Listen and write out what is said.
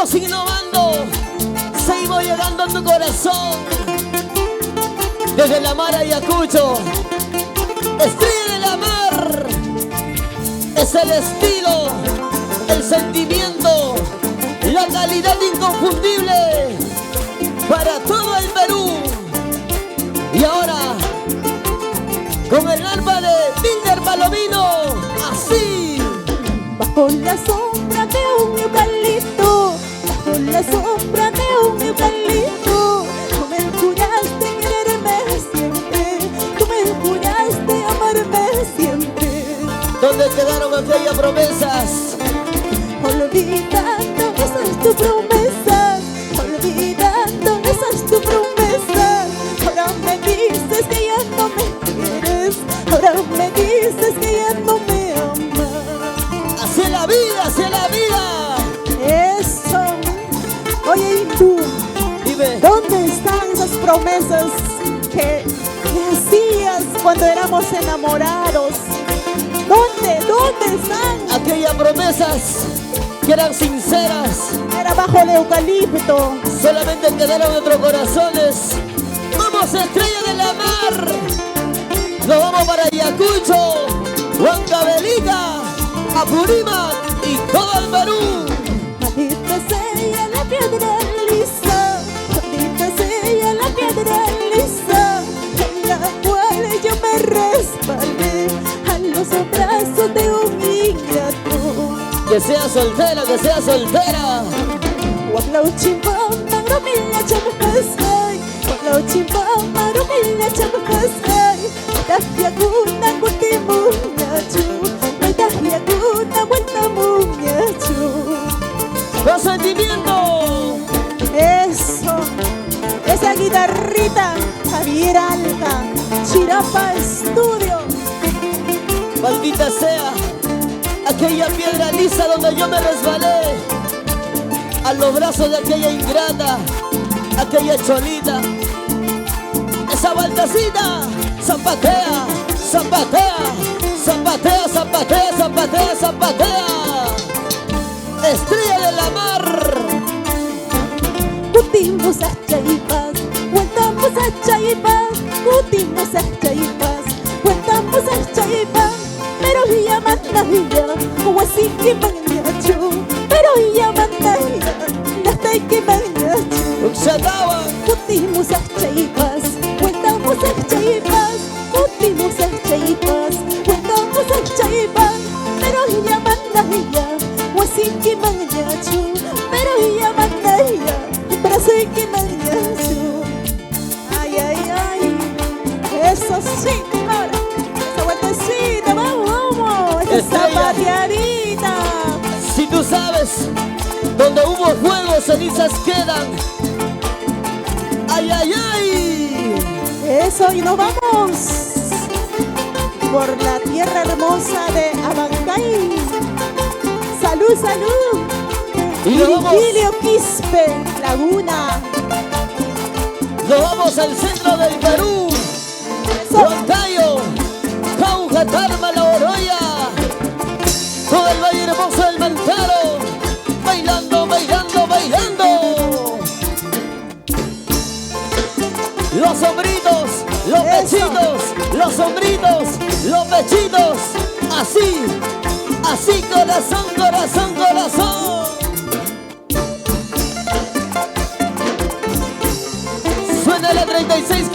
Seguimos innovando, seguimos llegando a tu corazón. Desde la mar a Ayacucho, Estrella de la Mar. Es el estilo, el sentimiento, la calidad inconfundible para todo el Perú. Y ahora, con el alma de Wilder Palomino, así. Bajo la sombra de un eucalipto, bajo la sombra de un eucalipto, tú me juraste quererme siempre, tú me juraste amarme siempre. ¿Dónde quedaron aquellas promesas? Olvidando esas tus promesas, olvidando esas tus promesas. Ahora me dices que ya no me quieres, ahora me dices que ya no me amas. Hacia la vida, hacia la vida. Eso. Oye, ¿y tú? Dime. ¿Dónde están esas promesas que hacías cuando éramos enamorados? ¿Dónde están? Aquellas promesas que eran sinceras, Era bajo el eucalipto. solamente quedaron en nuestros corazones. Vamos, Estrella de la Mar. Nos vamos para Ayacucho, Huancavelica, Apurímac y todo el Perú. Maldita sea la piedra lisa, maldita sea la piedra lisa, en la cual yo me respaldé a los brazos de un ingrato. Que sea soltera, que sea soltera. Waklauchimba, marumilla chamukasay, waklauchimba, marumilla chamukasay. Tahyakuna kutimuñachu, tahyakuna vuelta muñachu. Con sentimiento. Eso, esa guitarrita, Javier Alca, Chirapa Estudio. Maldita sea aquella piedra lisa donde yo me resbalé, a los brazos de aquella ingrata, aquella cholita. Esa baltacita zapatea, zapatea, zapatea, zapatea, zapatea, zapatea. Estrella de la Mar. Kutimos a Chaipas, cuentamos a Chaipas, kutimos a Chaipas, cuentamos a Chaipas. Pero ya mandaya, o así que manyacho, pero ya mandaya, hasta que manyacho. Uxataba. Kutimos a Chaipas, cuentamos a Chaipas, kutimos a Chaipas, cuentamos a Chaipas. Pero ya mandaya, o así que manyacho, pero ya mandaya, pero así que manyacho. Ay, ay, ay, eso sí, ahora, esa vueltecita, vamos, esa Estrella. pateadita. Si tú sabes, donde hubo fuego, cenizas quedan. ¡Ay, ay, ay! Eso, y nos vamos por la tierra hermosa de Abancay. Salud, salud. Y nos vamos, Virgilio Quispe, Laguna. nos vamos al centro del Perú. Eso. Huancayo, Cauca, Tarma, La Oroya, todo el valle hermoso del Mantaro, bailando, bailando, bailando. Los hombritos, los Eso. pechitos, los hombritos, los pechitos, así, así, corazón, corazón, corazón. Suena la 36.